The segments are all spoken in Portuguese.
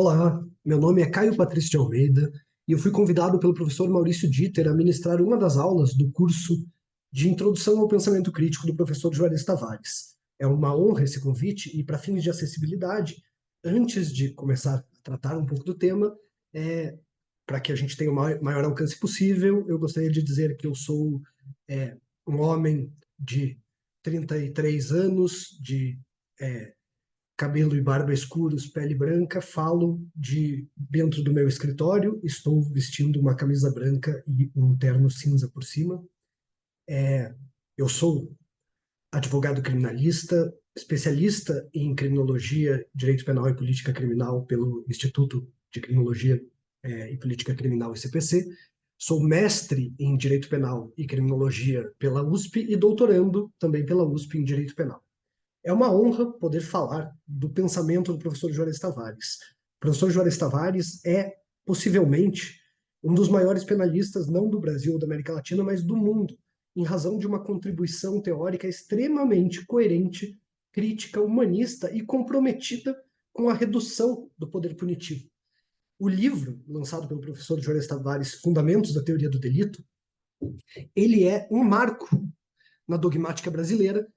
Olá, meu nome é Caio Patrício de Almeida e eu fui convidado pelo professor Maurício Dieter a ministrar uma das aulas do curso de Introdução ao Pensamento Crítico do professor Juarez Tavares. É uma honra esse convite e, para fins de acessibilidade, antes de começar a tratar um pouco do tema, para que a gente tenha o maior alcance possível, eu gostaria de dizer que eu sou é, um homem de 33 anos, de é, cabelo e barba escuros, pele branca, falo de dentro do meu escritório, estou vestindo uma camisa branca e um terno cinza por cima. Eu sou advogado criminalista, especialista em criminologia, direito penal e política criminal pelo Instituto de Criminologia e Política Criminal ICPC. Sou mestre em direito penal e criminologia pela USP e doutorando também pela USP em direito penal. É uma honra poder falar do pensamento do professor Juarez Tavares. O professor Juarez Tavares é, possivelmente, um dos maiores penalistas, não do Brasil ou da América Latina, mas do mundo, em razão de uma contribuição teórica extremamente coerente, crítica, humanista e comprometida com a redução do poder punitivo. O livro, lançado pelo professor Juarez Tavares, Fundamentos da Teoria do Delito, ele é um marco na dogmática brasileira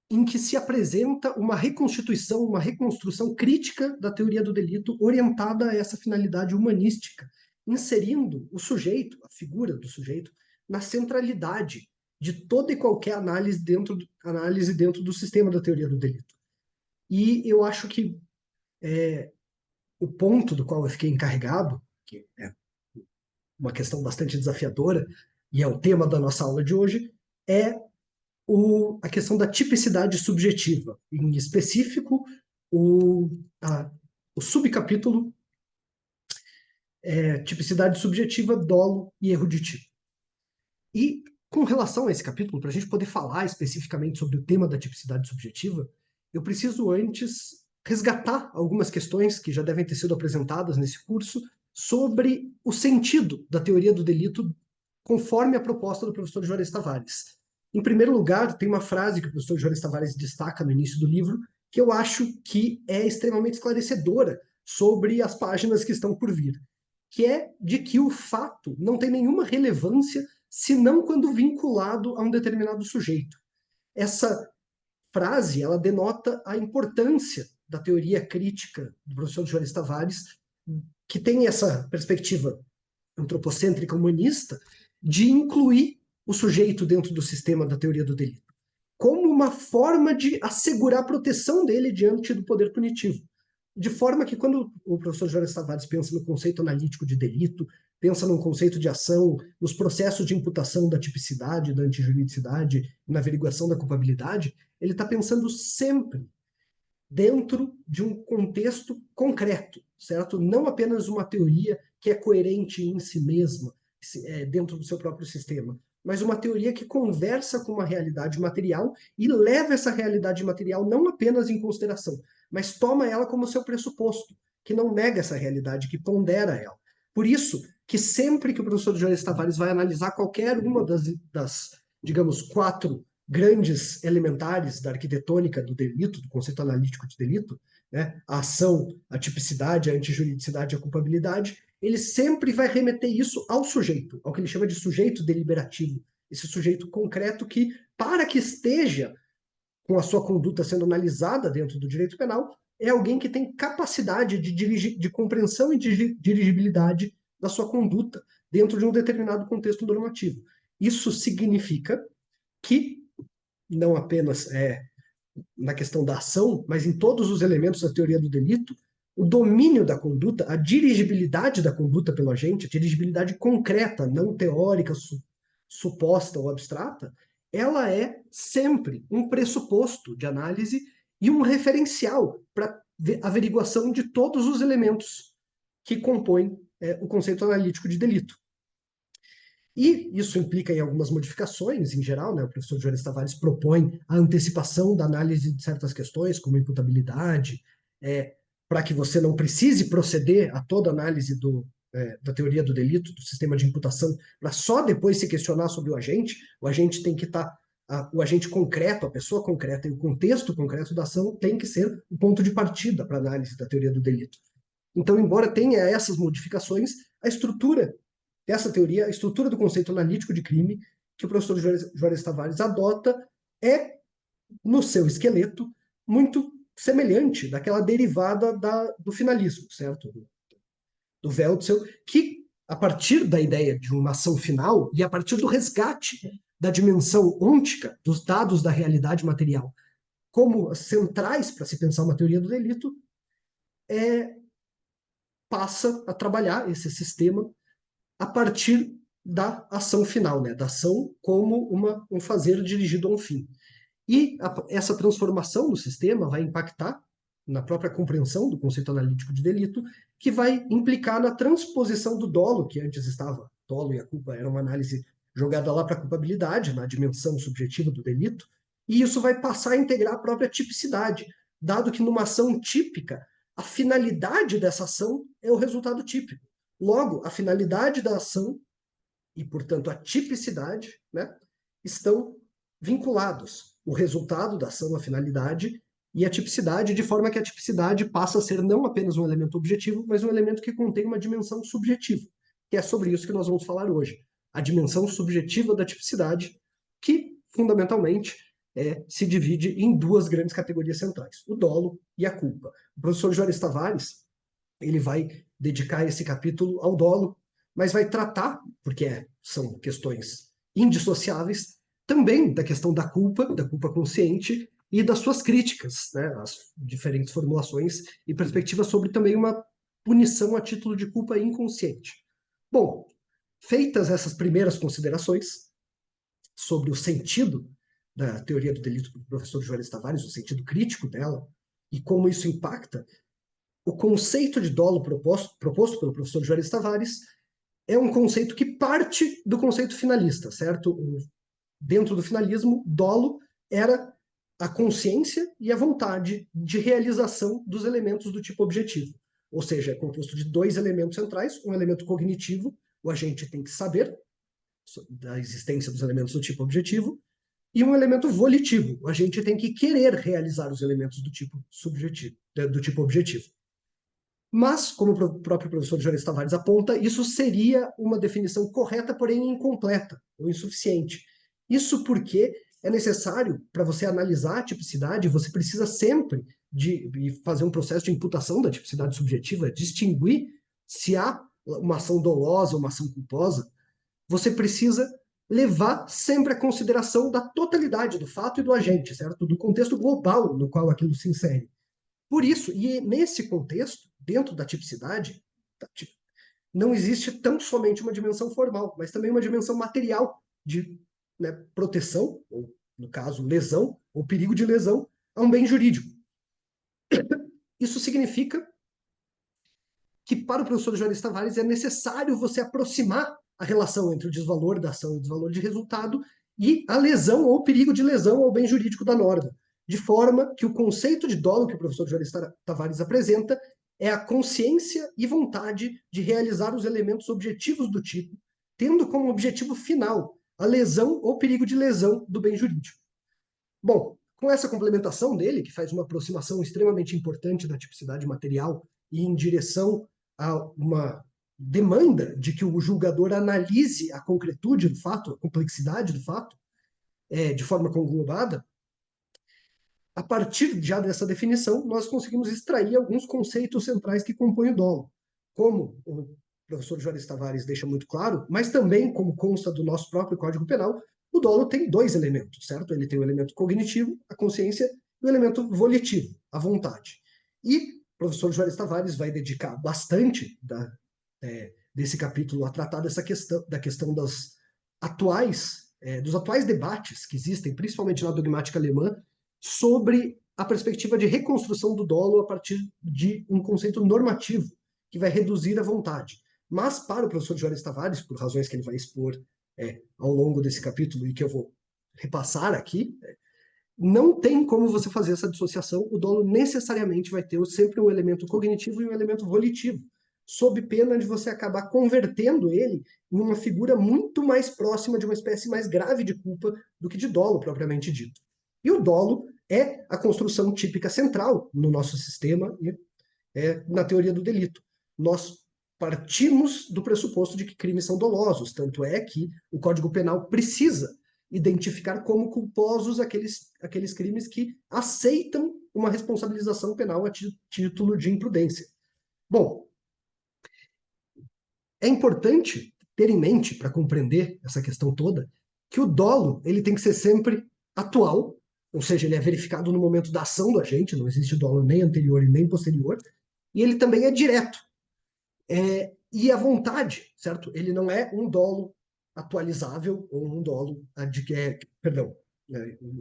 em que se apresenta uma reconstituição, uma reconstrução crítica da teoria do delito orientada a essa finalidade humanística, inserindo o sujeito, a figura do sujeito, na centralidade de toda e qualquer análise dentro do sistema da teoria do delito. E eu acho que o ponto do qual eu fiquei encarregado, que é uma questão bastante desafiadora, e é o tema da nossa aula de hoje, é a questão da tipicidade subjetiva, em específico, o, a, o subcapítulo tipicidade subjetiva, dolo e erro de tipo. E com relação a esse capítulo, para a gente poder falar especificamente sobre o tema da tipicidade subjetiva, eu preciso antes resgatar algumas questões que já devem ter sido apresentadas nesse curso sobre o sentido da teoria do delito conforme a proposta do professor Juarez Tavares. Em primeiro lugar, tem uma frase que o professor Juarez Tavares destaca no início do livro, que eu acho que é extremamente esclarecedora sobre as páginas que estão por vir, que é de que o fato não tem nenhuma relevância senão quando vinculado a um determinado sujeito. Essa frase, ela denota a importância da teoria crítica do professor Juarez Tavares, que tem essa perspectiva antropocêntrica humanista de incluir o sujeito dentro do sistema da teoria do delito, como uma forma de assegurar a proteção dele diante do poder punitivo. De forma que, quando o professor Jorge Tavares pensa no conceito analítico de delito, pensa no conceito de ação, nos processos de imputação da tipicidade, da antijuridicidade, na averiguação da culpabilidade, ele está pensando sempre dentro de um contexto concreto, certo? Não apenas uma teoria que é coerente em si mesma, dentro do seu próprio sistema, mas uma teoria que conversa com uma realidade material e leva essa realidade material não apenas em consideração, mas toma ela como seu pressuposto, que não nega essa realidade, que pondera ela. Por isso que sempre que o professor Jones Tavares vai analisar qualquer uma das digamos, quatro grandes elementares da arquitetônica do delito, do conceito analítico de delito, né? A ação, a tipicidade, a antijuridicidade, a culpabilidade, ele sempre vai remeter isso ao sujeito, ao que ele chama de sujeito deliberativo, esse sujeito concreto que, para que esteja com a sua conduta sendo analisada dentro do direito penal, é alguém que tem capacidade de compreensão e de dirigibilidade da sua conduta dentro de um determinado contexto normativo. Isso significa que não apenas na questão da ação, mas em todos os elementos da teoria do delito, o domínio da conduta, a dirigibilidade da conduta pelo agente, a dirigibilidade concreta, não teórica, suposta ou abstrata, ela é sempre um pressuposto de análise e um referencial para averiguação de todos os elementos que compõem o conceito analítico de delito. E isso implica em algumas modificações, em geral, né? O professor Jones Tavares propõe a antecipação da análise de certas questões, como imputabilidade, para que você não precise proceder a toda análise da teoria do delito, do sistema de imputação, para só depois se questionar sobre o agente tem que estar, o agente concreto, a pessoa concreta e o contexto concreto da ação tem que ser o ponto de partida para a análise da teoria do delito. Então, embora tenha essas modificações, a estrutura dessa teoria, a estrutura do conceito analítico de crime que o professor Juarez Tavares adota é, no seu esqueleto, muito semelhante daquela derivada do finalismo, certo? Do Weltzel, que, a partir da ideia de uma ação final e a partir do resgate da dimensão ôntica dos dados da realidade material como centrais para se pensar uma teoria do delito, passa a trabalhar esse sistema a partir da ação final, né? Da ação como um fazer dirigido a um fim. E essa transformação no sistema vai impactar na própria compreensão do conceito analítico de delito, que vai implicar na transposição do dolo, que antes estava, dolo e a culpa era uma análise jogada lá para a culpabilidade, na dimensão subjetiva do delito, e isso vai passar a integrar a própria tipicidade, dado que numa ação típica, a finalidade dessa ação é o resultado típico. Logo, a finalidade da ação e, portanto, a tipicidade, né, estão vinculados. O resultado da ação, a finalidade e a tipicidade, de forma que a tipicidade passa a ser não apenas um elemento objetivo, mas um elemento que contém uma dimensão subjetiva, que é sobre isso que nós vamos falar hoje. A dimensão subjetiva da tipicidade, que, fundamentalmente, se divide em duas grandes categorias centrais, o dolo e a culpa. O professor Juarez Tavares, ele vai dedicar esse capítulo ao dolo, mas vai tratar, porque são questões indissociáveis, também da questão da culpa consciente e das suas críticas, né, as diferentes formulações e perspectivas sobre também uma punição a título de culpa inconsciente. Bom, feitas essas primeiras considerações sobre o sentido da teoria do delito do professor Juarez Tavares, o sentido crítico dela, e como isso impacta, o conceito de dolo proposto pelo professor Juarez Tavares é um conceito que parte do conceito finalista, certo? Dentro do finalismo, dolo era a consciência e a vontade de realização dos elementos do tipo objetivo. Ou seja, é composto de dois elementos centrais, um elemento cognitivo, o agente tem que saber da existência dos elementos do tipo objetivo, e um elemento volitivo, o agente tem que querer realizar os elementos do tipo subjetivo, do tipo objetivo. Mas, como o próprio professor Juarez Tavares aponta, isso seria uma definição correta, porém incompleta ou insuficiente. Isso porque é necessário, para você analisar a tipicidade, você precisa sempre de fazer um processo de imputação da tipicidade subjetiva, distinguir se há uma ação dolosa ou uma ação culposa. Você precisa levar sempre a consideração da totalidade do fato e do agente, certo? Do contexto global no qual aquilo se insere. Por isso, e nesse contexto, dentro da tipicidade, não existe tão somente uma dimensão formal, mas também uma dimensão material de, né, proteção, ou no caso, lesão, ou perigo de lesão, a um bem jurídico. Isso significa que, para o professor Juarez Tavares, é necessário você aproximar a relação entre o desvalor da ação e o desvalor de resultado e a lesão ou perigo de lesão ao bem jurídico da norma, de forma que o conceito de dolo que o professor Juarez Tavares apresenta é a consciência e vontade de realizar os elementos objetivos do tipo, tendo como objetivo final a lesão ou perigo de lesão do bem jurídico. Bom, com essa complementação dele, que faz uma aproximação extremamente importante da tipicidade material e em direção a uma demanda de que o julgador analise a concretude do fato, a complexidade do fato, de forma conglobada, a partir já dessa definição, nós conseguimos extrair alguns conceitos centrais que compõem o dolo. Como o professor Juarez Tavares deixa muito claro, mas também, como consta do nosso próprio Código Penal, o dolo tem dois elementos, certo? Ele tem o elemento cognitivo, a consciência, e o elemento volitivo, a vontade. E o professor Juarez Tavares vai dedicar bastante desse capítulo a tratar dessa questão, da questão dos atuais debates que existem, principalmente na dogmática alemã, sobre a perspectiva de reconstrução do dolo a partir de um conceito normativo que vai reduzir a vontade. Mas, para o professor Juarez Tavares, por razões que ele vai expor ao longo desse capítulo e que eu vou repassar aqui, não tem como você fazer essa dissociação. O dolo necessariamente vai ter sempre um elemento cognitivo e um elemento volitivo, sob pena de você acabar convertendo ele em uma figura muito mais próxima de uma espécie mais grave de culpa do que de dolo propriamente dito. E o dolo é a construção típica central no nosso sistema, na teoria do delito. Nós partimos do pressuposto de que crimes são dolosos, tanto é que o Código Penal precisa identificar como culposos aqueles crimes que aceitam uma responsabilização penal a título de imprudência. Bom, é importante ter em mente, para compreender essa questão toda, que o dolo ele tem que ser sempre atual, ou seja, ele é verificado no momento da ação do agente, não existe dolo nem anterior e nem posterior, e ele também é direto. E a vontade, certo? Ele não é um dolo atualizável ou um dolo perdão,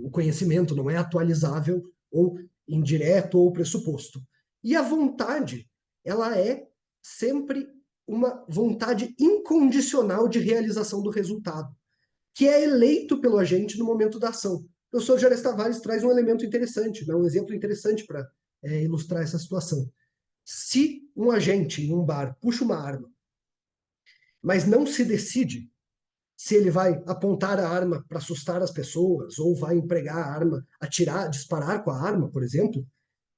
o conhecimento não é atualizável ou indireto ou pressuposto. E a vontade, ela é sempre uma vontade incondicional de realização do resultado, que é eleito pelo agente no momento da ação. O professor Juarez Tavares traz um elemento interessante, né, um exemplo interessante para ilustrar essa situação. Se um agente em um bar puxa uma arma, mas não se decide se ele vai apontar a arma para assustar as pessoas ou vai empregar a arma, atirar, disparar com a arma, por exemplo,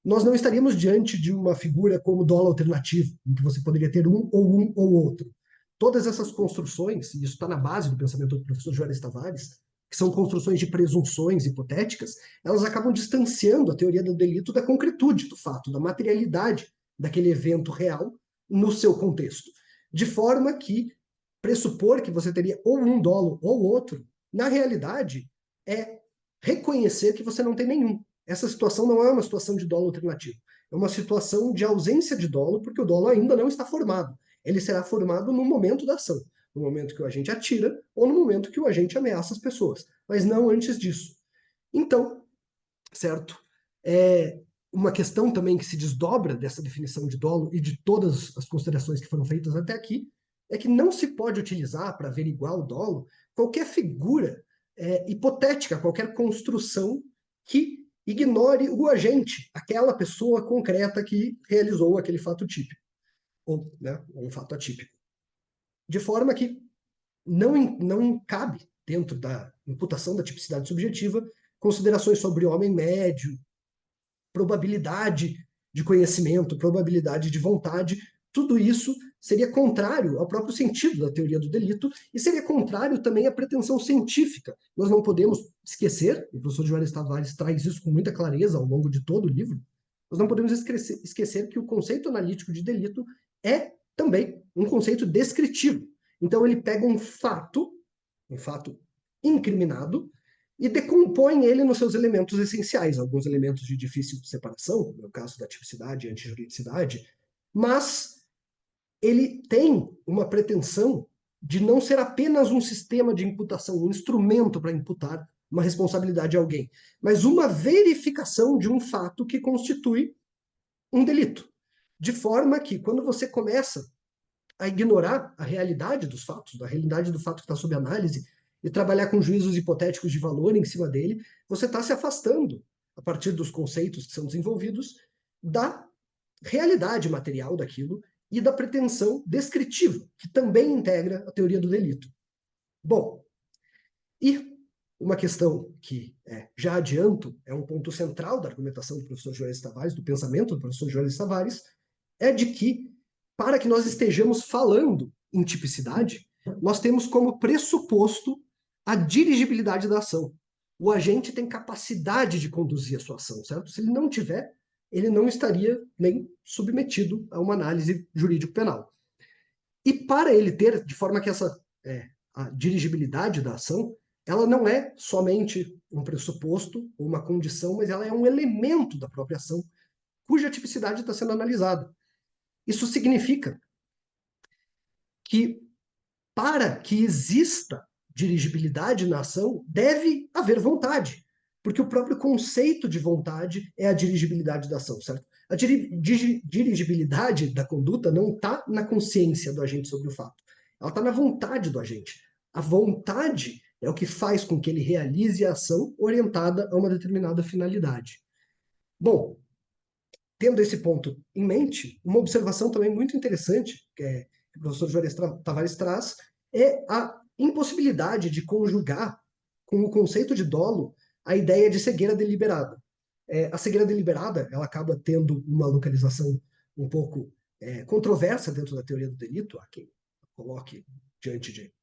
nós não estaríamos diante de uma figura como dolo alternativo, em que você poderia ter um ou outro. Todas essas construções, e isso está na base do pensamento do professor Juarez Tavares, que são construções de presunções hipotéticas, elas acabam distanciando a teoria do delito da concretude do fato, da materialidade daquele evento real no seu contexto. De forma que pressupor que você teria ou um dolo ou outro, na realidade, é reconhecer que você não tem nenhum. Essa situação não é uma situação de dolo alternativo. É uma situação de ausência de dolo, porque o dolo ainda não está formado. Ele será formado no momento da ação, no momento que o agente atira ou no momento que o agente ameaça as pessoas, mas não antes disso. Então, certo? Uma questão também que se desdobra dessa definição de dolo e de todas as considerações que foram feitas até aqui é que não se pode utilizar para averiguar o dolo qualquer figura hipotética, qualquer construção que ignore o agente, aquela pessoa concreta que realizou aquele fato típico, ou né, um fato atípico. De forma que não cabe, dentro da imputação da tipicidade subjetiva, considerações sobre homem médio, probabilidade de conhecimento, probabilidade de vontade, tudo isso seria contrário ao próprio sentido da teoria do delito e seria contrário também à pretensão científica. Nós não podemos esquecer, e o professor Juarez Tavares traz isso com muita clareza ao longo de todo o livro, nós não podemos esquecer que o conceito analítico de delito é também um conceito descritivo. Então ele pega um fato incriminado, e decompõe ele nos seus elementos essenciais, alguns elementos de difícil separação, no caso da tipicidade e antijuridicidade, mas ele tem uma pretensão de não ser apenas um sistema de imputação, um instrumento para imputar uma responsabilidade a alguém, mas uma verificação de um fato que constitui um delito. De forma que, quando você começa a ignorar a realidade dos fatos, a realidade do fato que está sob análise, e trabalhar com juízos hipotéticos de valor em cima dele, você está se afastando, a partir dos conceitos que são desenvolvidos, da realidade material daquilo e da pretensão descritiva, que também integra a teoria do delito. Bom, e uma questão que já adianto, é um ponto central da argumentação do professor Juarez Tavares, do pensamento do professor Juarez Tavares, é de que, para que nós estejamos falando em tipicidade, nós temos como pressuposto a dirigibilidade da ação. O agente tem capacidade de conduzir a sua ação, certo? Se ele não tiver, ele não estaria nem submetido a uma análise jurídico-penal. E para ele ter, de forma que a dirigibilidade da ação, ela não é somente um pressuposto ou uma condição, mas ela é um elemento da própria ação, cuja tipicidade está sendo analisada. Isso significa que, para que exista dirigibilidade na ação, deve haver vontade, porque o próprio conceito de vontade é a dirigibilidade da ação, certo? A dirigibilidade da conduta não está na consciência do agente sobre o fato, ela está na vontade do agente. A vontade é o que faz com que ele realize a ação orientada a uma determinada finalidade. Bom, tendo esse ponto em mente, uma observação também muito interessante, que o professor Juarez Tavares traz, é a impossibilidade de conjugar com o conceito de dolo a ideia de cegueira deliberada. A cegueira deliberada, ela acaba tendo uma localização um pouco controversa dentro da teoria do delito, há quem coloque diante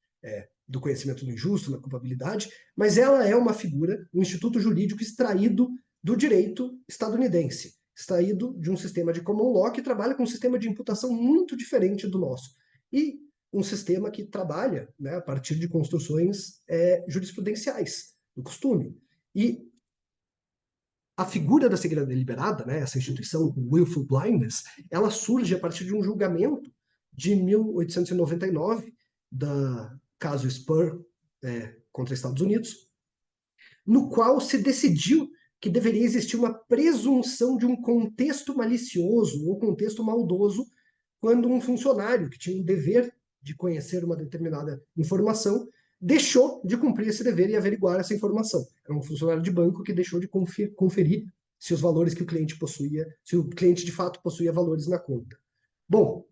do conhecimento do injusto, na culpabilidade, mas ela é uma figura, um instituto jurídico extraído do direito estadunidense, extraído de um sistema de common law que trabalha com um sistema de imputação muito diferente do nosso. E um sistema que trabalha, né, a partir de construções jurisprudenciais, do costume. E a figura da cegueira deliberada, né, essa instituição, o willful blindness, ela surge a partir de um julgamento de 1899, da caso Spur contra Estados Unidos, no qual se decidiu que deveria existir uma presunção de um contexto malicioso ou contexto maldoso quando um funcionário que tinha um dever de conhecer uma determinada informação deixou de cumprir esse dever e averiguar essa informação. Era um funcionário de banco que deixou de conferir se os valores que o cliente possuía, se o cliente de fato possuía valores na conta. Bom,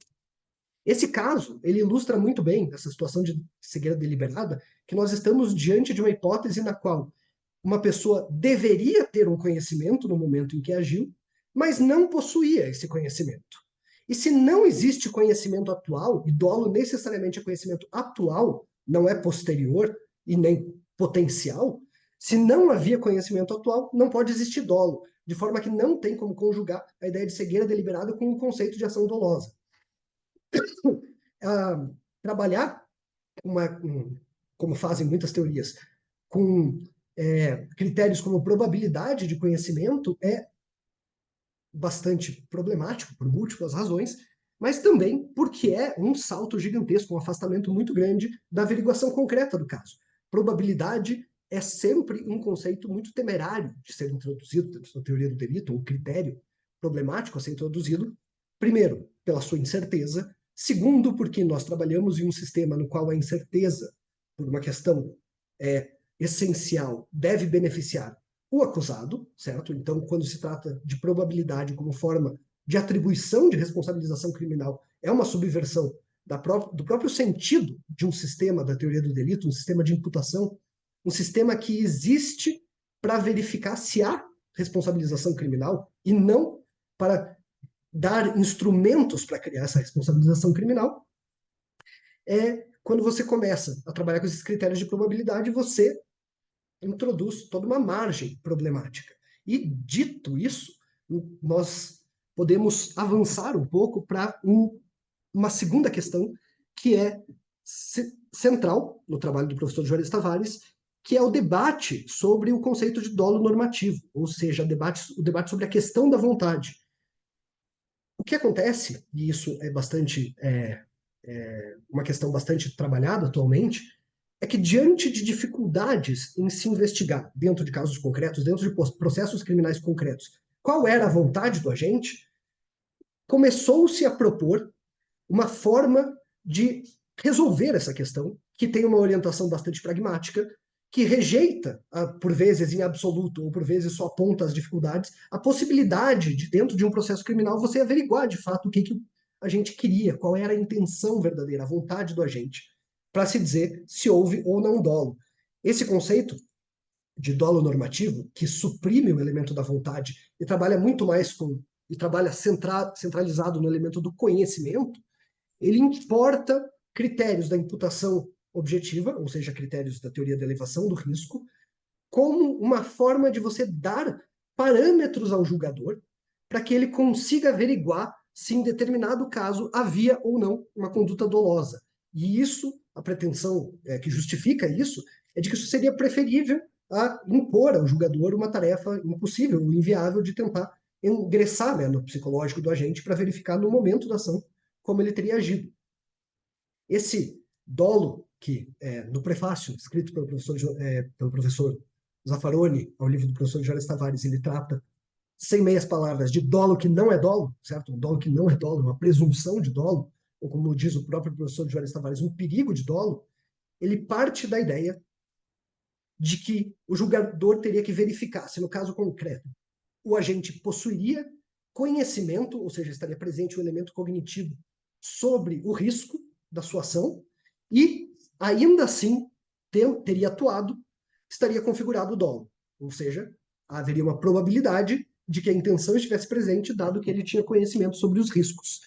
esse caso, ele ilustra muito bem essa situação de cegueira deliberada, que nós estamos diante de uma hipótese na qual uma pessoa deveria ter um conhecimento no momento em que agiu, mas não possuía esse conhecimento. E se não existe conhecimento atual, e dolo necessariamente é conhecimento atual, não é posterior e nem potencial, se não havia conhecimento atual, não pode existir dolo, de forma que não tem como conjugar a ideia de cegueira deliberada com o conceito de ação dolosa. Trabalhar como fazem muitas teorias, com critérios como probabilidade de conhecimento é bastante problemático por múltiplas razões, mas também porque é um salto gigantesco, um afastamento muito grande da averiguação concreta do caso. Probabilidade é sempre um conceito muito temerário de ser introduzido dentro da teoria do delito, um critério problemático a ser introduzido, primeiro, pela sua incerteza, segundo, porque nós trabalhamos em um sistema no qual a incerteza, por uma questão essencial, deve beneficiar o acusado, certo? Então, quando se trata de probabilidade como forma de atribuição de responsabilização criminal, é uma subversão do próprio sentido de um sistema da teoria do delito, um sistema de imputação, um sistema que existe para verificar se há responsabilização criminal e não para dar instrumentos para criar essa responsabilização criminal. Quando você começa a trabalhar com esses critérios de probabilidade, você introduz toda uma margem problemática. E, dito isso, nós podemos avançar um pouco para uma segunda questão que é central no trabalho do professor Juarez Tavares, que é o debate sobre o conceito de dolo normativo, ou seja, o debate sobre a questão da vontade. O que acontece, e isso é bastante uma questão bastante trabalhada atualmente, é que diante de dificuldades em se investigar dentro de casos concretos, dentro de processos criminais concretos, qual era a vontade do agente, começou-se a propor uma forma de resolver essa questão, que tem uma orientação bastante pragmática, que rejeita, por vezes em absoluto, ou por vezes só aponta as dificuldades, a possibilidade de, dentro de um processo criminal, você averiguar de fato o que a gente queria, qual era a intenção verdadeira, a vontade do agente, para se dizer se houve ou não dolo. Esse conceito de dolo normativo, que suprime o elemento da vontade e trabalha muito mais e trabalha centralizado no elemento do conhecimento, ele importa critérios da imputação objetiva, ou seja, critérios da teoria da elevação do risco, como uma forma de você dar parâmetros ao julgador para que ele consiga averiguar se em determinado caso havia ou não uma conduta dolosa. E isso, a pretensão que justifica isso, é de que isso seria preferível a impor ao julgador uma tarefa impossível ou inviável de tentar ingressar, né, no psicológico do agente para verificar no momento da ação como ele teria agido. Esse dolo que, no prefácio escrito pelo professor Zaffaroni ao livro do professor Juarez Tavares, ele trata, sem meias palavras, de dolo que não é dolo, certo? Um dolo que não é dolo, uma presunção de dolo, ou como diz o próprio professor Juarez Tavares, um perigo de dolo. Ele parte da ideia de que o julgador teria que verificar se, no caso concreto, o agente possuiria conhecimento, ou seja, estaria presente o elemento cognitivo sobre o risco da sua ação e, ainda assim, teria atuado, estaria configurado o dolo. Ou seja, haveria uma probabilidade de que a intenção estivesse presente, dado que ele tinha conhecimento sobre os riscos.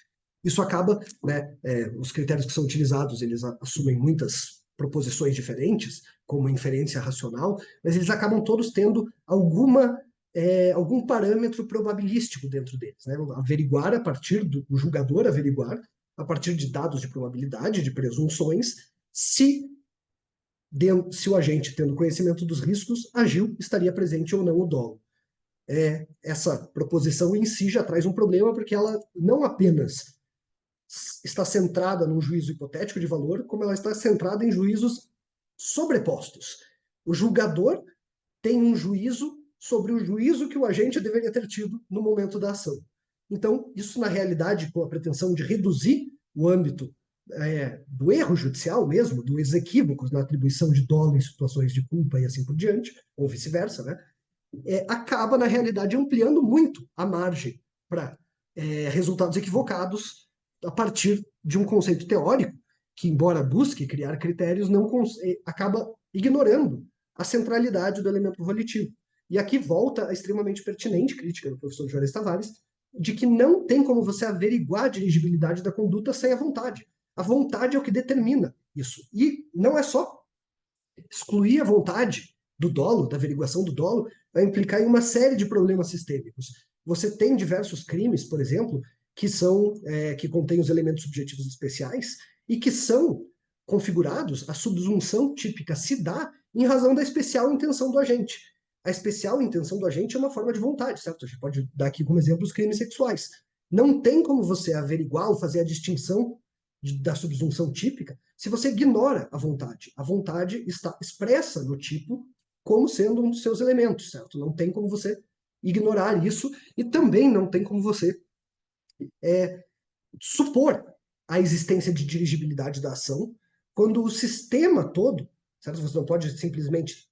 Isso acaba, né, os critérios que são utilizados, eles assumem muitas proposições diferentes, como inferência racional, mas eles acabam todos tendo algum parâmetro probabilístico dentro deles, né? Averiguar a partir o julgador averiguar a partir de dados de probabilidade, de presunções, se o agente, tendo conhecimento dos riscos, agiu, estaria presente ou não o dolo. Essa proposição em si já traz um problema, porque ela não apenas está centrada num juízo hipotético de valor, como ela está centrada em juízos sobrepostos. O julgador tem um juízo sobre o juízo que o agente deveria ter tido no momento da ação. Então, isso na realidade, com a pretensão de reduzir o âmbito do erro judicial mesmo, dos equívocos na atribuição de dolo em situações de culpa e assim por diante, ou vice-versa, né? Acaba, na realidade, ampliando muito a margem para resultados equivocados a partir de um conceito teórico que, embora busque criar critérios, não acaba ignorando a centralidade do elemento volitivo. E aqui volta a extremamente pertinente crítica do professor Juarez Tavares, de que não tem como você averiguar a dirigibilidade da conduta sem a vontade. A vontade é o que determina isso. E não é só excluir a vontade do dolo, da averiguação do dolo, vai implicar em uma série de problemas sistêmicos. Você tem diversos crimes, por exemplo, que contêm os elementos subjetivos especiais e que são configurados, a subsunção típica se dá em razão da especial intenção do agente. A especial intenção do agente é uma forma de vontade, certo? A gente pode dar aqui como exemplo os crimes sexuais. Não tem como você averiguar ou fazer a distinção da subsunção típica se você ignora a vontade. A vontade está expressa no tipo como sendo um dos seus elementos, certo? Não tem como você ignorar isso e também não tem como você supor a existência de dirigibilidade da ação quando o sistema todo, certo? Você não pode simplesmente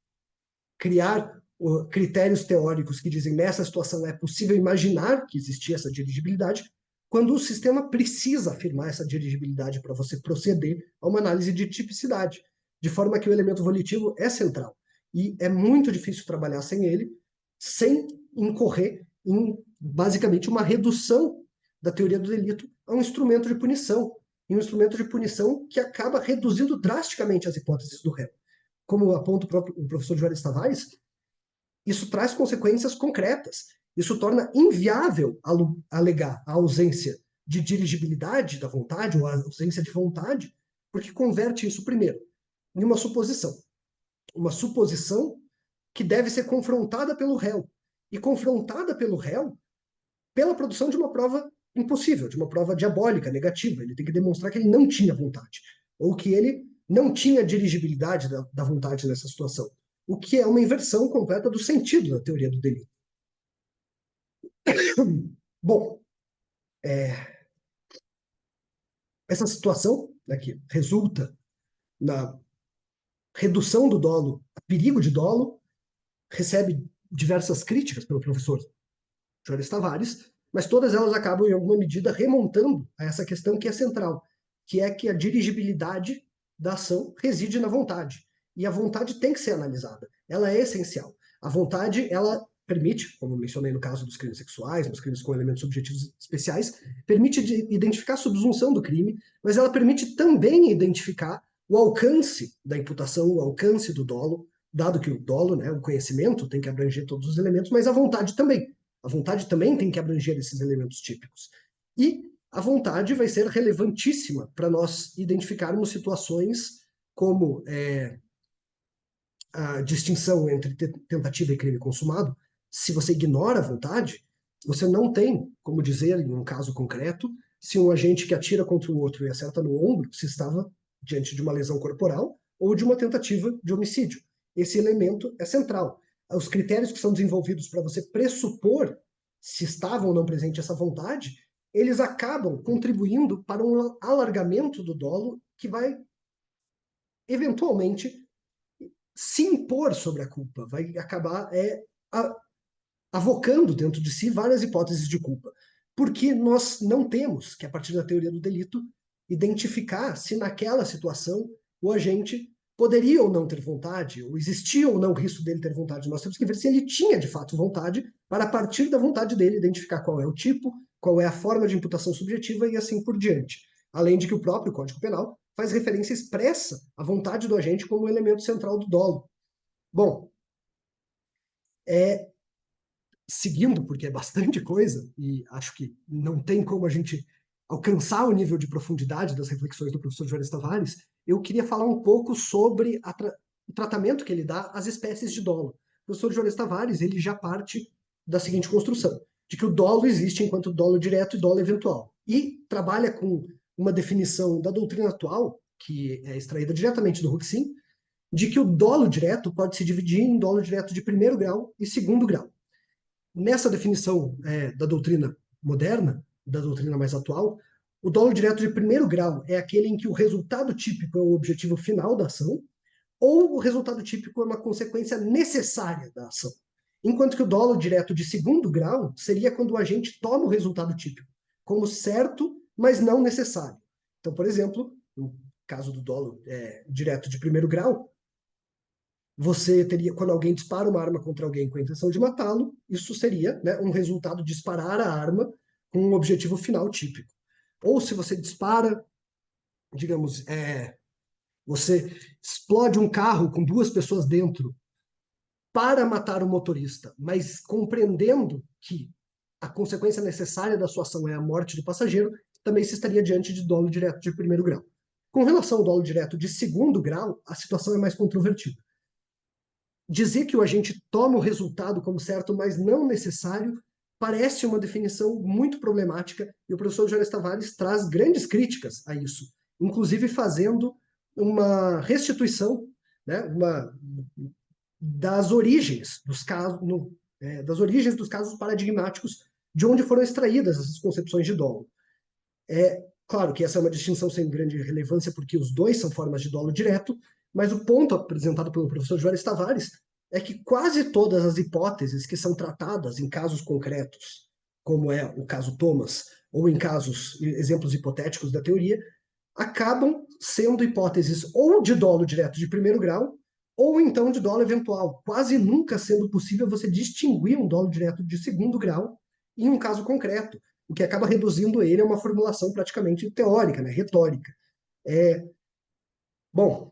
criar critérios teóricos que dizem nessa situação é possível imaginar que existia essa dirigibilidade, quando o sistema precisa afirmar essa dirigibilidade para você proceder a uma análise de tipicidade, de forma que o elemento volitivo é central. E é muito difícil trabalhar sem ele, sem incorrer em, basicamente, uma redução da teoria do delito a um instrumento de punição, e um instrumento de punição que acaba reduzindo drasticamente as hipóteses do réu. Como aponta o professor Juarez Tavares, isso traz consequências concretas. Isso torna inviável alegar a ausência de dirigibilidade da vontade ou a ausência de vontade, porque converte isso, primeiro, em uma suposição. Uma suposição que deve ser confrontada pelo réu. E confrontada pelo réu pela produção de uma prova impossível, de uma prova diabólica, negativa. Ele tem que demonstrar que ele não tinha vontade, ou que ele não tinha dirigibilidade da vontade nessa situação, o que é uma inversão completa do sentido da teoria do delito. Bom, essa situação, né, que resulta na redução do dolo, perigo de dolo, recebe diversas críticas pelo professor Juarez Tavares, mas todas elas acabam, em alguma medida, remontando a essa questão que é central, que é que a dirigibilidade da ação reside na vontade. E a vontade tem que ser analisada. Ela é essencial. A vontade, ela permite, como mencionei no caso dos crimes sexuais, nos crimes com elementos subjetivos especiais, permite identificar a subsunção do crime, mas ela permite também identificar o alcance da imputação, o alcance do dolo, dado que o dolo, né, o conhecimento, tem que abranger todos os elementos, mas a vontade também. A vontade também tem que abranger esses elementos típicos. E a vontade vai ser relevantíssima para nós identificarmos situações como a distinção entre tentativa e crime consumado. Se você ignora a vontade, você não tem como dizer, em um caso concreto, se um agente que atira contra o outro e acerta no ombro se estava diante de uma lesão corporal ou de uma tentativa de homicídio. Esse elemento é central. Os critérios que são desenvolvidos para você pressupor se estava ou não presente essa vontade, eles acabam contribuindo para um alargamento do dolo que vai, eventualmente, se impor sobre a culpa, vai acabar avocando dentro de si várias hipóteses de culpa. Porque nós não temos que, a partir da teoria do delito, identificar se naquela situação o agente poderia ou não ter vontade, ou existia ou não o risco dele ter vontade. Nós temos que ver se ele tinha de fato vontade, para a partir da vontade dele identificar qual é o tipo, qual é a forma de imputação subjetiva e assim por diante. Além de que o próprio Código Penal faz referência expressa à vontade do agente como elemento central do dolo. Bom, seguindo, porque é bastante coisa, e acho que não tem como a gente alcançar o nível de profundidade das reflexões do professor Juarez Tavares, eu queria falar um pouco sobre o tratamento que ele dá às espécies de dolo. O professor Juarez Tavares, ele já parte da seguinte construção, de que o dolo existe enquanto dolo direto e dolo eventual, e trabalha com uma definição da doutrina atual, que é extraída diretamente do Huxin, de que o dolo direto pode se dividir em dolo direto de primeiro grau e segundo grau. Nessa definição da doutrina moderna, da doutrina mais atual, o dolo direto de primeiro grau é aquele em que o resultado típico é o objetivo final da ação, ou o resultado típico é uma consequência necessária da ação. Enquanto que o dolo direto de segundo grau seria quando o agente toma o resultado típico como certo, mas não necessário. Então, por exemplo, no caso do dolo direto de primeiro grau, você teria, quando alguém dispara uma arma contra alguém com a intenção de matá-lo, isso seria, né, um resultado de disparar a arma com um objetivo final típico. Ou se você dispara, digamos, você explode um carro com duas pessoas dentro para matar o motorista, mas compreendendo que a consequência necessária da sua ação é a morte do passageiro, também se estaria diante de dolo direto de primeiro grau. Com relação ao dolo direto de segundo grau, a situação é mais controvertida. Dizer que o agente toma o resultado como certo, mas não necessário, parece uma definição muito problemática, e o professor Juarez Tavares traz grandes críticas a isso, inclusive fazendo uma restituição, né, das origens dos casos, das origens dos casos paradigmáticos de onde foram extraídas essas concepções de dolo. Claro que essa é uma distinção sem grande relevância, porque os dois são formas de dolo direto, mas o ponto apresentado pelo professor Juarez Tavares é que quase todas as hipóteses que são tratadas em casos concretos, como é o caso Thomas, ou em casos, exemplos hipotéticos da teoria, acabam sendo hipóteses ou de dolo direto de primeiro grau, ou então de dolo eventual, quase nunca sendo possível você distinguir um dolo direto de segundo grau em um caso concreto, o que acaba reduzindo ele a uma formulação praticamente teórica, né, retórica. Bom,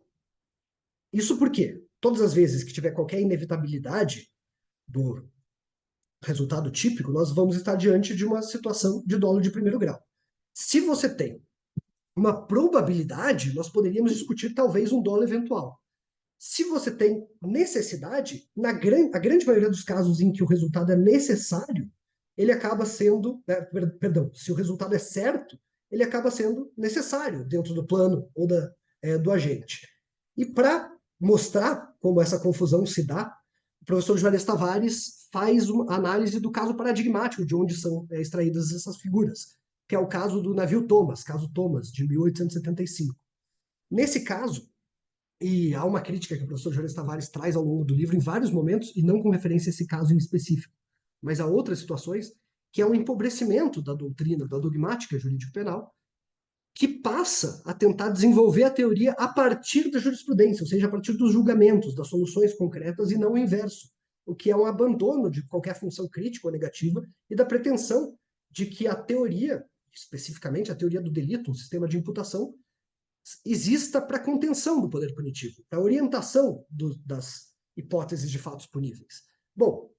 isso porque todas as vezes que tiver qualquer inevitabilidade do resultado típico, nós vamos estar diante de uma situação de dolo de primeiro grau. Se você tem uma probabilidade, nós poderíamos discutir talvez um dolo eventual. Se você tem necessidade, a grande maioria dos casos em que o resultado é necessário, ele acaba sendo, perdão, se o resultado é certo, ele acaba sendo necessário dentro do plano ou do agente. E para mostrar como essa confusão se dá, o professor Juarez Tavares faz uma análise do caso paradigmático de onde são extraídas essas figuras, que é o caso do navio Thomas, caso Thomas, de 1875. Nesse caso, e há uma crítica que o professor Juarez Tavares traz ao longo do livro em vários momentos, e não com referência a esse caso em específico, mas a outras situações, que é um empobrecimento da doutrina, da dogmática jurídico-penal, que passa a tentar desenvolver a teoria a partir da jurisprudência, ou seja, a partir dos julgamentos, das soluções concretas, e não o inverso, o que é um abandono de qualquer função crítica ou negativa e da pretensão de que a teoria, especificamente a teoria do delito, um sistema de imputação, exista para contenção do poder punitivo, para orientação das hipóteses de fatos puníveis. Bom,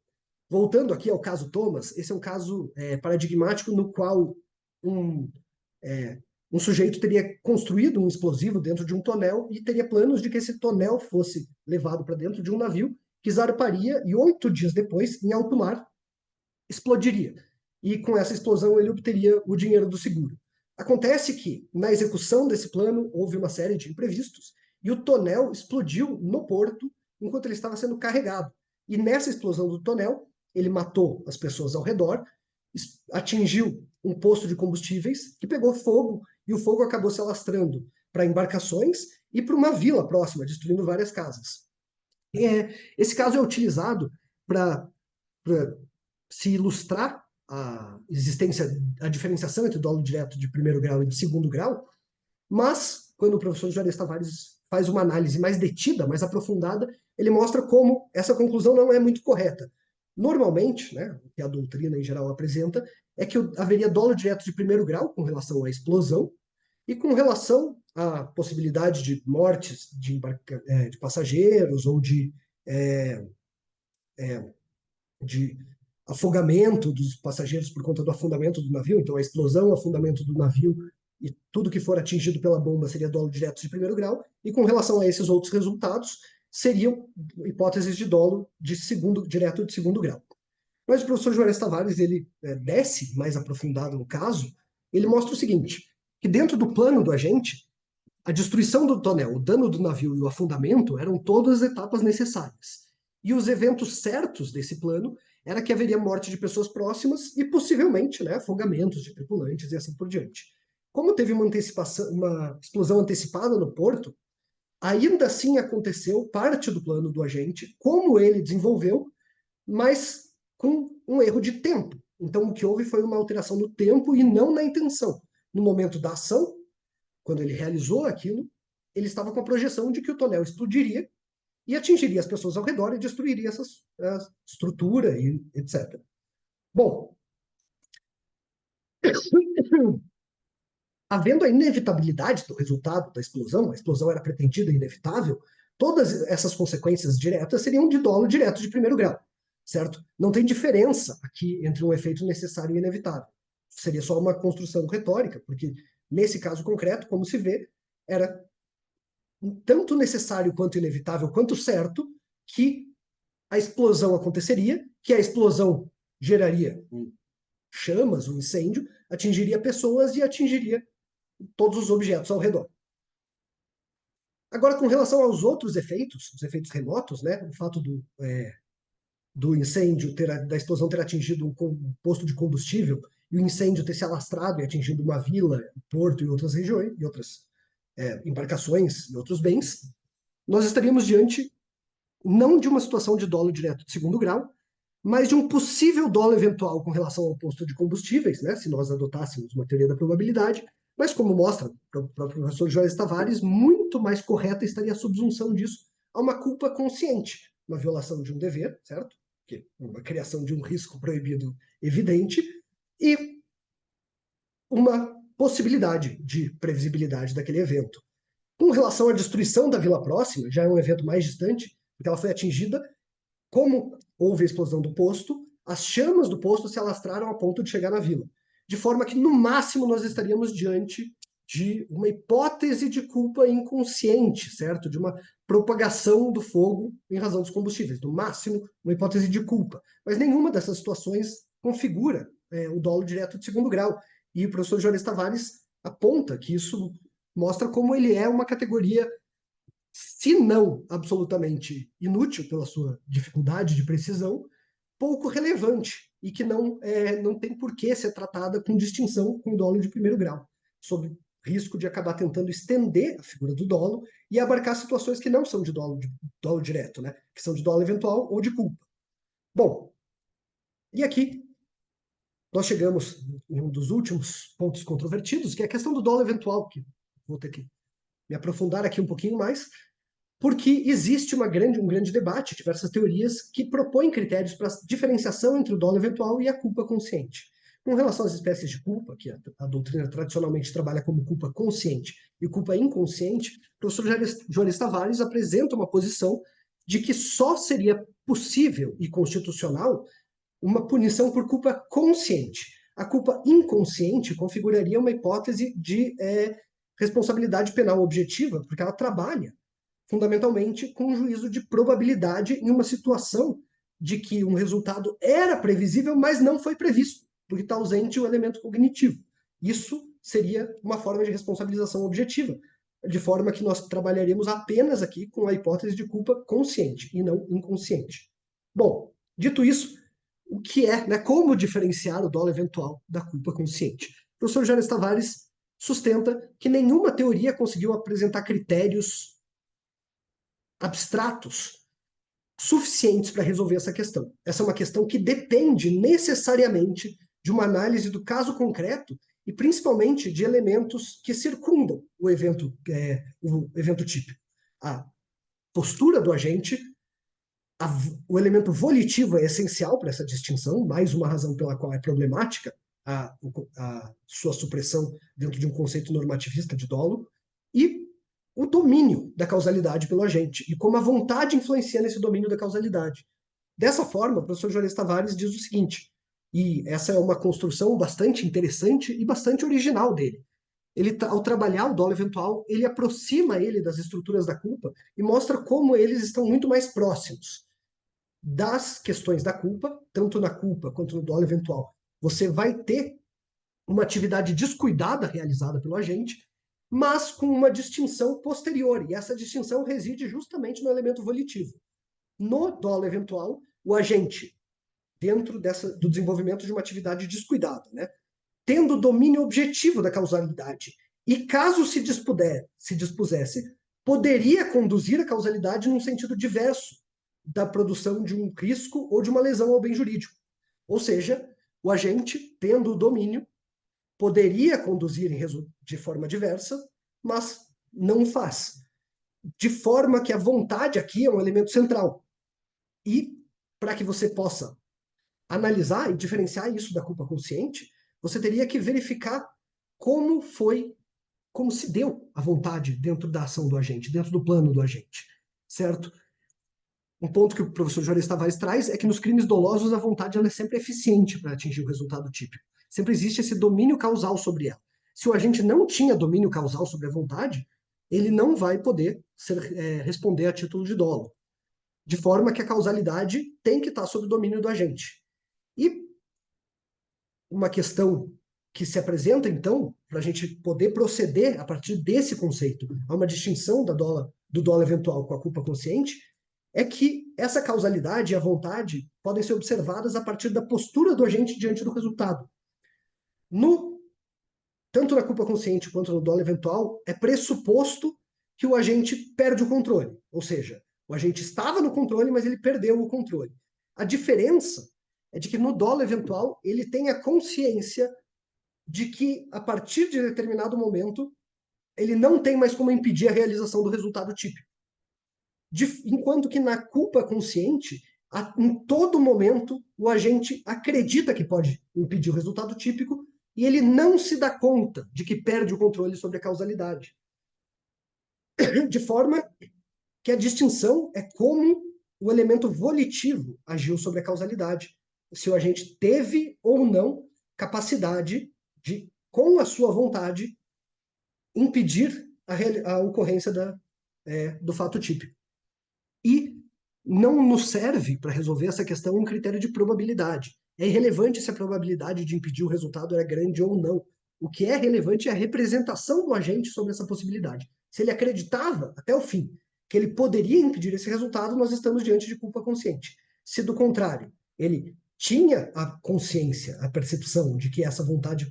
voltando aqui ao caso Thomas, esse é um caso paradigmático no qual um sujeito teria construído um explosivo dentro de um tonel e teria planos de que esse tonel fosse levado para dentro de um navio que zarparia e 8 dias depois, em alto mar, explodiria. E com essa explosão ele obteria o dinheiro do seguro. Acontece que, na execução desse plano, houve uma série de imprevistos e o tonel explodiu no porto enquanto ele estava sendo carregado. E nessa explosão do tonel, ele matou as pessoas ao redor, atingiu um posto de combustíveis que pegou fogo e o fogo acabou se alastrando para embarcações e para uma vila próxima, destruindo várias casas. Esse caso é utilizado para se ilustrar a existência, a diferenciação entre dolo direto de primeiro grau e de segundo grau, mas quando o professor Juarez Tavares faz uma análise mais detida, mais aprofundada, ele mostra como essa conclusão não é muito correta. Normalmente, né, o que a doutrina em geral apresenta é que haveria dolo direto de primeiro grau com relação à explosão e com relação à possibilidade de mortes de passageiros ou é, de afogamento dos passageiros por conta do afundamento do navio, então a explosão, o afundamento do navio e tudo que for atingido pela bomba seria dolo direto de primeiro grau, e com relação a esses outros resultados, seriam hipóteses de dolo direto de segundo grau. Mas o professor Juarez Tavares, ele desce mais aprofundado no caso, ele mostra o seguinte, que dentro do plano do agente, a destruição do tonel, o dano do navio e o afundamento eram todas as etapas necessárias. E os eventos certos desse plano era que haveria morte de pessoas próximas e possivelmente, né, afogamentos de tripulantes e assim por diante. Como teve uma explosão antecipada no porto, ainda assim aconteceu parte do plano do agente, como ele desenvolveu, mas com um erro de tempo. Então, o que houve foi uma alteração no tempo e não na intenção. No momento da ação, quando ele realizou aquilo, ele estava com a projeção de que o tonel explodiria e atingiria as pessoas ao redor e destruiria essa estrutura e etc. Bom, havendo a inevitabilidade do resultado da explosão, a explosão era pretendida e inevitável, todas essas consequências diretas seriam de dolo direto de primeiro grau, certo? Não tem diferença aqui entre um efeito necessário e inevitável. Seria só uma construção retórica, porque nesse caso concreto, como se vê, era tanto necessário quanto inevitável, quanto certo, que a explosão aconteceria, que a explosão geraria chamas, um incêndio, atingiria pessoas e atingiria todos os objetos ao redor. Agora, com relação aos outros efeitos, os efeitos remotos, né, o fato do incêndio, da explosão ter atingido um posto de combustível e o incêndio ter se alastrado e atingido uma vila, um porto e outras regiões, e outras embarcações e outros bens, nós estaríamos diante não de uma situação de dolo direto de segundo grau, mas de um possível dolo eventual com relação ao posto de combustíveis, né, se nós adotássemos uma teoria da probabilidade, mas como mostra o próprio professor Juarez Tavares, muito mais correta estaria a subsunção disso a uma culpa consciente, uma violação de um dever, certo? Que uma criação de um risco proibido evidente, e uma possibilidade de previsibilidade daquele evento. Com relação à destruição da vila próxima, já é um evento mais distante, porque ela foi atingida, como houve a explosão do posto, as chamas do posto se alastraram a ponto de chegar na vila. De forma que, no máximo, nós estaríamos diante de uma hipótese de culpa inconsciente, certo? De uma propagação do fogo em razão dos combustíveis. No máximo, uma hipótese de culpa. Mas nenhuma dessas situações configura o dolo direto de segundo grau. E o professor Juarez Tavares aponta que isso mostra como ele é uma categoria, se não absolutamente inútil pela sua dificuldade de precisão, pouco relevante e que não tem por que ser tratada com distinção com o dolo de primeiro grau, sob risco de acabar tentando estender a figura do dolo e abarcar situações que não são de dolo direto, né? Que são de dolo eventual ou de culpa. Bom, e aqui nós chegamos em um dos últimos pontos controvertidos, que é a questão do dolo eventual, que vou ter que me aprofundar aqui um pouquinho mais, porque existe um grande debate, diversas teorias que propõem critérios para diferenciação entre o dolo eventual e a culpa consciente. Com relação às espécies de culpa, que a doutrina tradicionalmente trabalha como culpa consciente e culpa inconsciente, o professor Juarez Tavares apresenta uma posição de que só seria possível e constitucional uma punição por culpa consciente. A culpa inconsciente configuraria uma hipótese de responsabilidade penal objetiva, porque ela trabalha fundamentalmente com um juízo de probabilidade em uma situação de que um resultado era previsível, mas não foi previsto, porque está ausente o elemento cognitivo. Isso seria uma forma de responsabilização objetiva, de forma que nós trabalharemos apenas aqui com a hipótese de culpa consciente e não inconsciente. Bom, dito isso, o que é, né, como diferenciar o dolo eventual da culpa consciente? O professor Juarez Tavares sustenta que nenhuma teoria conseguiu apresentar critérios abstratos suficientes para resolver essa questão. Essa é uma questão que depende necessariamente de uma análise do caso concreto e principalmente de elementos que circundam o evento típico. a postura do agente, o elemento volitivo é essencial para essa distinção, mais uma razão pela qual é problemática a sua supressão dentro de um conceito normativista de dolo, e o domínio da causalidade pelo agente, e como a vontade influencia nesse domínio da causalidade. Dessa forma, o professor Juarez Tavares diz o seguinte, e essa é uma construção bastante interessante e bastante original dele. Ele, ao trabalhar o dolo eventual, ele aproxima ele das estruturas da culpa e mostra como eles estão muito mais próximos das questões da culpa, tanto na culpa quanto no dolo eventual. Você vai ter uma atividade descuidada realizada pelo agente, mas com uma distinção posterior, e essa distinção reside justamente no elemento volitivo. No dolo eventual, o agente, dentro do desenvolvimento de uma atividade descuidada, né, tendo domínio objetivo da causalidade, e caso se dispusesse, poderia conduzir a causalidade num sentido diverso da produção de um risco ou de uma lesão ao bem jurídico. Ou seja, o agente, tendo o domínio, poderia conduzir de forma diversa, mas não o faz. De forma que a vontade aqui é um elemento central. E para que você possa analisar e diferenciar isso da culpa consciente, você teria que verificar como se deu a vontade dentro da ação do agente, dentro do plano do agente, certo? Um ponto que o professor Juarez Tavares traz é que nos crimes dolosos a vontade ela é sempre eficiente para atingir o resultado típico. Sempre existe esse domínio causal sobre ela. Se o agente não tinha domínio causal sobre a vontade, ele não vai poder responder a título de dolo. De forma que a causalidade tem que estar sob o domínio do agente. E uma questão que se apresenta, então, para a gente poder proceder a partir desse conceito a uma distinção do dolo eventual com a culpa consciente, é que essa causalidade e a vontade podem ser observadas a partir da postura do agente diante do resultado. Tanto na culpa consciente quanto no dolo eventual, é pressuposto que o agente perde o controle. Ou seja, o agente estava no controle, mas ele perdeu o controle. A diferença é de que no dolo eventual ele tem a consciência de que, a partir de determinado momento, ele não tem mais como impedir a realização do resultado típico. Enquanto que na culpa consciente, em todo momento, o agente acredita que pode impedir o resultado típico e ele não se dá conta de que perde o controle sobre a causalidade. De forma que a distinção é como o elemento volitivo agiu sobre a causalidade. Se o agente teve ou não capacidade de, com a sua vontade, impedir a ocorrência do fato típico. E não nos serve para resolver essa questão um critério de probabilidade. É irrelevante se a probabilidade de impedir o resultado era grande ou não. O que é relevante é a representação do agente sobre essa possibilidade. Se ele acreditava, até o fim, que ele poderia impedir esse resultado, nós estamos diante de culpa consciente. Se, do contrário, ele tinha a consciência, a percepção de que essa vontade,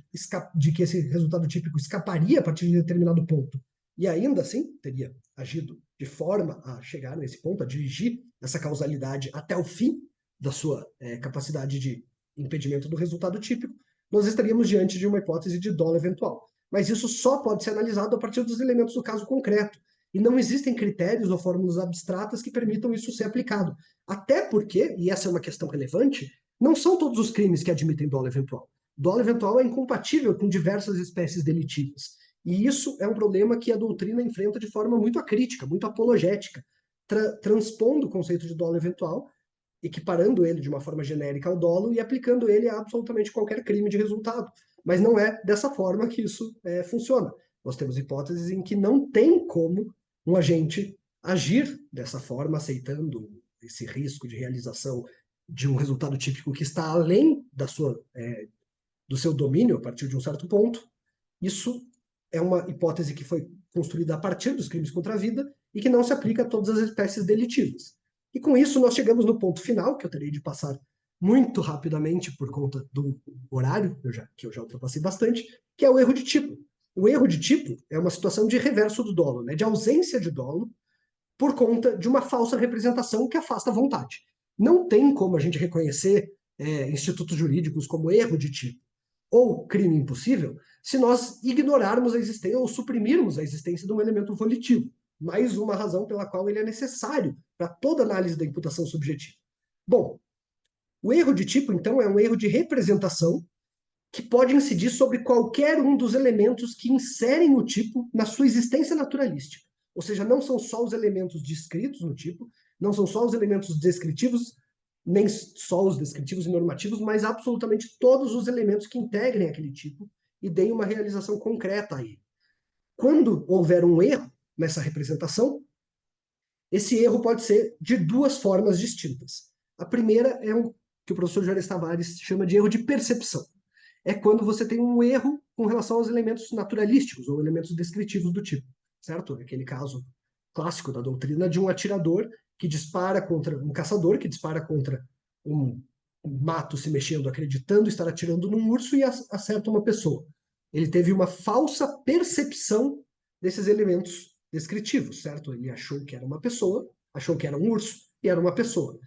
de que esse resultado típico escaparia a partir de determinado ponto, e ainda assim teria agido de forma a chegar nesse ponto, a dirigir essa causalidade até o fim da sua capacidade de impedimento do resultado típico, nós estaríamos diante de uma hipótese de dolo eventual. Mas isso só pode ser analisado a partir dos elementos do caso concreto. E não existem critérios ou fórmulas abstratas que permitam isso ser aplicado. Até porque, e essa é uma questão relevante, não são todos os crimes que admitem dolo eventual. Dolo eventual é incompatível com diversas espécies delitivas. E isso é um problema que a doutrina enfrenta de forma muito acrítica, muito apologética, transpondo o conceito de dolo eventual, equiparando ele de uma forma genérica ao dolo e aplicando ele a absolutamente qualquer crime de resultado. Mas não é dessa forma que isso funciona. Nós temos hipóteses em que não tem como um agente agir dessa forma, aceitando esse risco de realização de um resultado típico que está além do seu domínio a partir de um certo ponto. Isso é uma hipótese que foi construída a partir dos crimes contra a vida e que não se aplica a todas as espécies delitivas. E com isso nós chegamos no ponto final, que eu terei de passar muito rapidamente por conta do horário, que eu já ultrapassei bastante, que é o erro de tipo. O erro de tipo é uma situação de reverso do dolo, né, de ausência de dolo por conta de uma falsa representação que afasta a vontade. Não tem como a gente reconhecer institutos jurídicos como erro de tipo ou crime impossível se nós ignorarmos a existência ou suprimirmos a existência de um elemento volitivo. Mais uma razão pela qual ele é necessário para toda análise da imputação subjetiva. Bom, o erro de tipo, então, é um erro de representação que pode incidir sobre qualquer um dos elementos que inserem o tipo na sua existência naturalística. Ou seja, não são só os elementos descritos no tipo, não são só os elementos descritivos, nem só os descritivos e normativos, mas absolutamente todos os elementos que integrem aquele tipo e deem uma realização concreta a ele. Quando houver um erro nessa representação, esse erro pode ser de duas formas distintas. A primeira é o que o professor Juarez Tavares chama de erro de percepção. É quando você tem um erro com relação aos elementos naturalísticos ou elementos descritivos do tipo, certo? Aquele caso clássico da doutrina de um atirador que dispara contra um caçador que dispara contra um mato se mexendo, acreditando estar atirando num urso e acerta uma pessoa. Ele teve uma falsa percepção desses elementos descritivos, certo? Ele achou que era uma pessoa, achou que era um urso e era uma pessoa.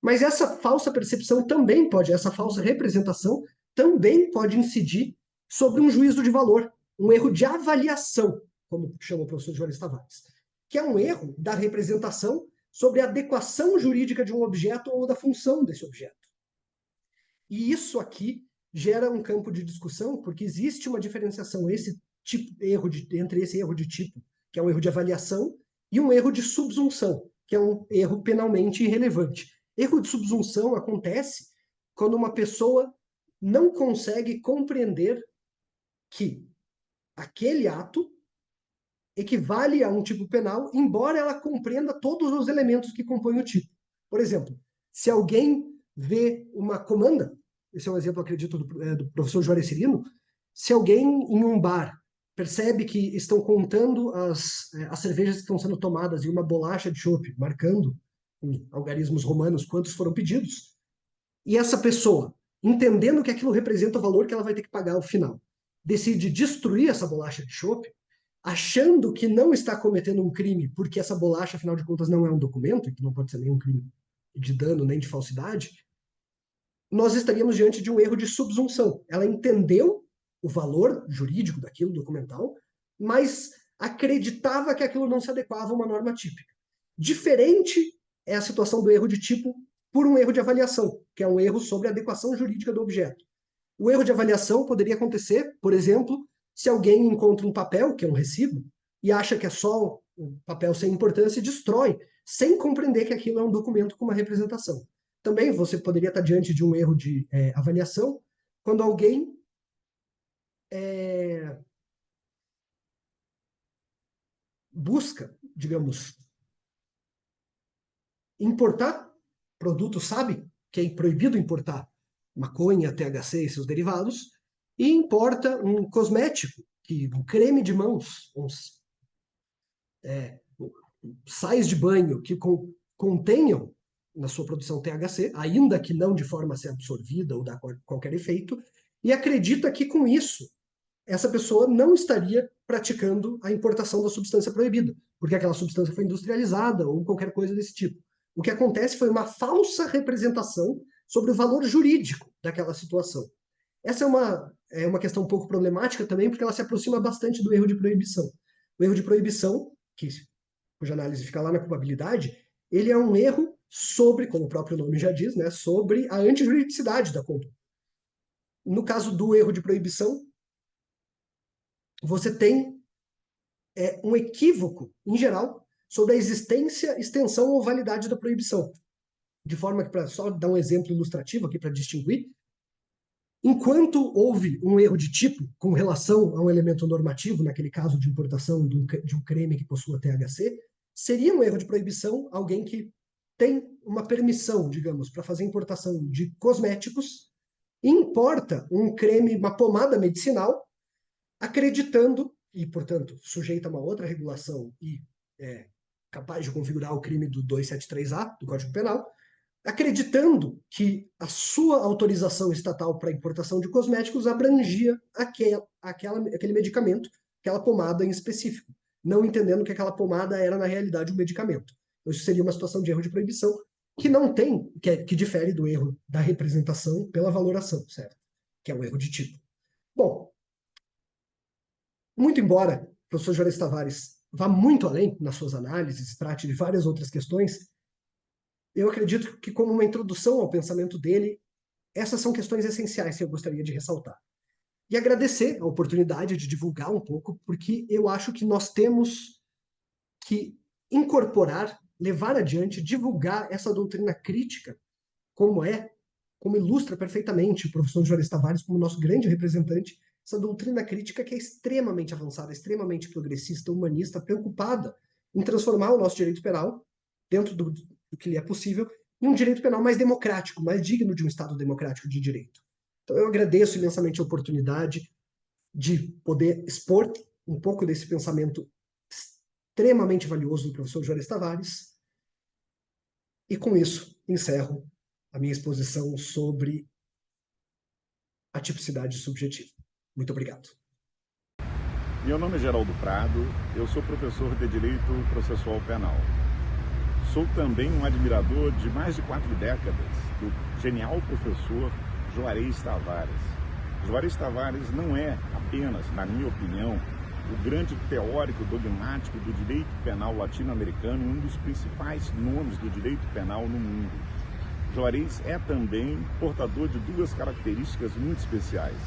Mas essa falsa percepção também pode, essa falsa representação também pode incidir sobre um juízo de valor, um erro de avaliação, como chama o professor Juarez Tavares, que é um erro da representação sobre a adequação jurídica de um objeto ou da função desse objeto. E isso aqui gera um campo de discussão, porque existe uma diferenciação entre esse erro de tipo, que é um erro de avaliação, e um erro de subsunção, que é um erro penalmente irrelevante. Erro de subsunção acontece quando uma pessoa não consegue compreender que aquele ato equivale a um tipo penal, embora ela compreenda todos os elementos que compõem o tipo. Por exemplo, se alguém vê uma comanda, esse é um exemplo, acredito, do professor Juarez Cirino, se alguém em um bar percebe que estão contando as cervejas que estão sendo tomadas e uma bolacha de chopp, marcando em algarismos romanos quantos foram pedidos, e essa pessoa, entendendo que aquilo representa o valor que ela vai ter que pagar ao final, decide destruir essa bolacha de chopp, achando que não está cometendo um crime, porque essa bolacha, afinal de contas, não é um documento, e que não pode ser nenhum crime de dano nem de falsidade, nós estaríamos diante de um erro de subsunção. Ela entendeu o valor jurídico daquilo, documental, mas acreditava que aquilo não se adequava a uma norma típica. Diferente é a situação do erro de tipo por um erro de avaliação, que é um erro sobre a adequação jurídica do objeto. O erro de avaliação poderia acontecer, por exemplo, se alguém encontra um papel, que é um recibo, e acha que é só um papel sem importância e destrói, sem compreender que aquilo é um documento com uma representação. Também você poderia estar diante de um erro de avaliação quando alguém busca, digamos, importar produto, sabe que é proibido importar maconha, THC e seus derivados, e importa um cosmético, um creme de mãos, sais de banho que contenham na sua produção THC, ainda que não de forma a ser absorvida ou dar qualquer efeito, e acredita que com isso essa pessoa não estaria praticando a importação da substância proibida, porque aquela substância foi industrializada ou qualquer coisa desse tipo. O que acontece foi uma falsa representação sobre o valor jurídico daquela situação. Essa é uma questão um pouco problemática também, porque ela se aproxima bastante do erro de proibição. O erro de proibição, cuja análise fica lá na culpabilidade, ele é um erro sobre, como o próprio nome já diz, né, sobre a antijuridicidade da conduta. No caso do erro de proibição, você tem um equívoco, em geral, sobre a existência, extensão ou validade da proibição. De forma que, para só dar um exemplo ilustrativo aqui para distinguir, enquanto houve um erro de tipo com relação a um elemento normativo, naquele caso de importação de um creme que possua THC, seria um erro de proibição alguém que tem uma permissão, digamos, para fazer importação de cosméticos, importa um creme, uma pomada medicinal, acreditando, e portanto sujeita a uma outra regulação e capaz de configurar o crime do 273A do Código Penal, acreditando que a sua autorização estatal para importação de cosméticos abrangia aquele medicamento, aquela pomada em específico, não entendendo que aquela pomada era, na realidade, um medicamento. Então, isso seria uma situação de erro de proibição que não tem, que difere do erro da representação pela valoração, certo? Que é um erro de tipo. Bom, muito embora o professor Juarez Tavares vá muito além nas suas análises, trate de várias outras questões, eu acredito que, como uma introdução ao pensamento dele, essas são questões essenciais que eu gostaria de ressaltar. E agradecer a oportunidade de divulgar um pouco, porque eu acho que nós temos que incorporar, levar adiante, divulgar essa doutrina crítica, como como ilustra perfeitamente o professor Juarez Tavares como nosso grande representante, essa doutrina crítica que é extremamente avançada, extremamente progressista, humanista, preocupada em transformar o nosso direito penal, dentro do que lhe é possível, em um direito penal mais democrático, mais digno de um Estado democrático de direito. Então eu agradeço imensamente a oportunidade de poder expor um pouco desse pensamento extremamente valioso do professor Juarez Tavares, e com isso encerro a minha exposição sobre a tipicidade subjetiva. Muito obrigado. Meu nome é Geraldo Prado, eu sou professor de Direito Processual Penal. Sou também um admirador de mais de 4 décadas do genial professor Juarez Tavares. Juarez Tavares não é apenas, na minha opinião, o grande teórico dogmático do direito penal latino-americano e um dos principais nomes do direito penal no mundo. Juarez é também portador de 2 características muito especiais.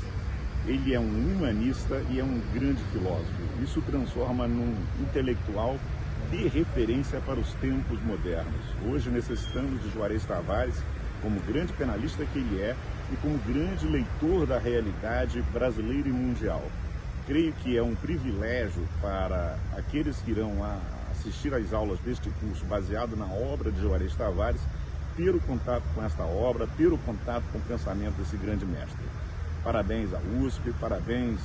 Ele é um humanista e é um grande filósofo. Isso o transforma num intelectual de referência para os tempos modernos. Hoje necessitamos de Juarez Tavares como grande penalista que ele é e como grande leitor da realidade brasileira e mundial. Creio que é um privilégio para aqueles que irão assistir às aulas deste curso baseado na obra de Juarez Tavares, ter o contato com esta obra, ter o contato com o pensamento desse grande mestre. Parabéns à USP, parabéns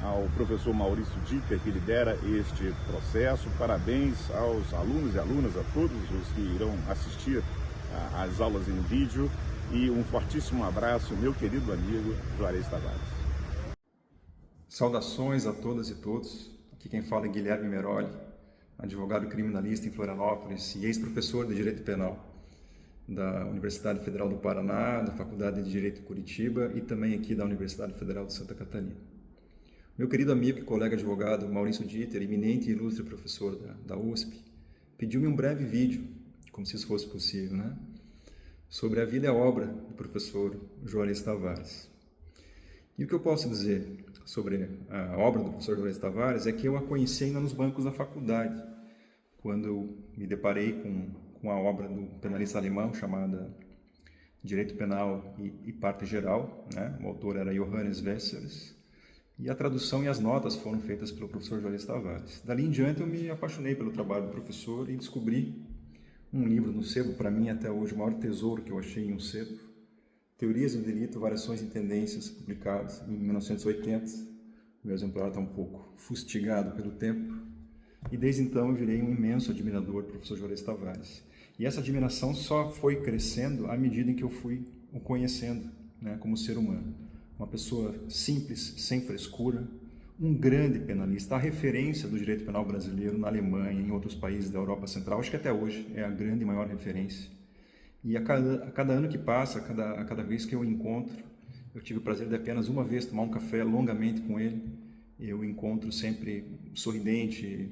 ao professor Maurício Dieter, que lidera este processo, parabéns aos alunos e alunas, a todos os que irão assistir às aulas em vídeo, e um fortíssimo abraço, meu querido amigo Juarez Tavares. Saudações a todas e todos. Aqui quem fala é Guilherme Meroli, advogado criminalista em Florianópolis e ex-professor de Direito Penal da Universidade Federal do Paraná, da Faculdade de Direito de Curitiba e também aqui da Universidade Federal de Santa Catarina. Meu querido amigo e colega advogado Maurício Dieter, eminente e ilustre professor da USP, pediu-me um breve vídeo, como se isso fosse possível, sobre a vida e a obra do professor Juarez Tavares. E o que eu posso dizer sobre a obra do professor Juarez Tavares é que eu a conheci ainda nos bancos da faculdade, quando eu me deparei com a obra do penalista alemão chamada Direito Penal e Parte Geral, O autor era Johannes Wessels, e a tradução e as notas foram feitas pelo professor Juarez Tavares. Dali em diante eu me apaixonei pelo trabalho do professor e descobri um livro no sebo, para mim até hoje o maior tesouro que eu achei em um sebo, Teorias do Delito, Variações e Tendências, publicado em 1980. O meu exemplar está um pouco fustigado pelo tempo. E desde então eu virei um imenso admirador do professor Juarez Tavares. E essa admiração só foi crescendo à medida em que eu fui o conhecendo, como ser humano. Uma pessoa simples, sem frescura, um grande penalista, a referência do direito penal brasileiro na Alemanha e em outros países da Europa Central, acho que até hoje é a grande e maior referência. E a cada ano que passa, a cada vez que eu o encontro, eu tive o prazer de apenas uma vez tomar um café longamente com ele. Eu o encontro sempre sorridente,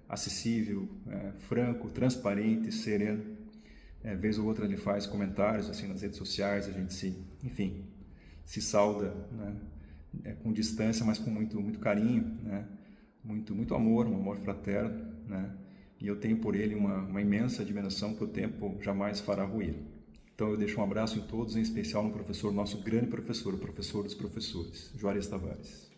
acessível, franco, transparente, sereno. Vez ou outra ele faz comentários assim nas redes sociais, a gente se sauda, com distância, mas com muito carinho, muito amor, um amor fraterno, E eu tenho por ele uma imensa admiração que o tempo jamais fará ruir. Então eu deixo um abraço em todos, em especial no professor, nosso grande professor, o professor dos professores, Juarez Tavares.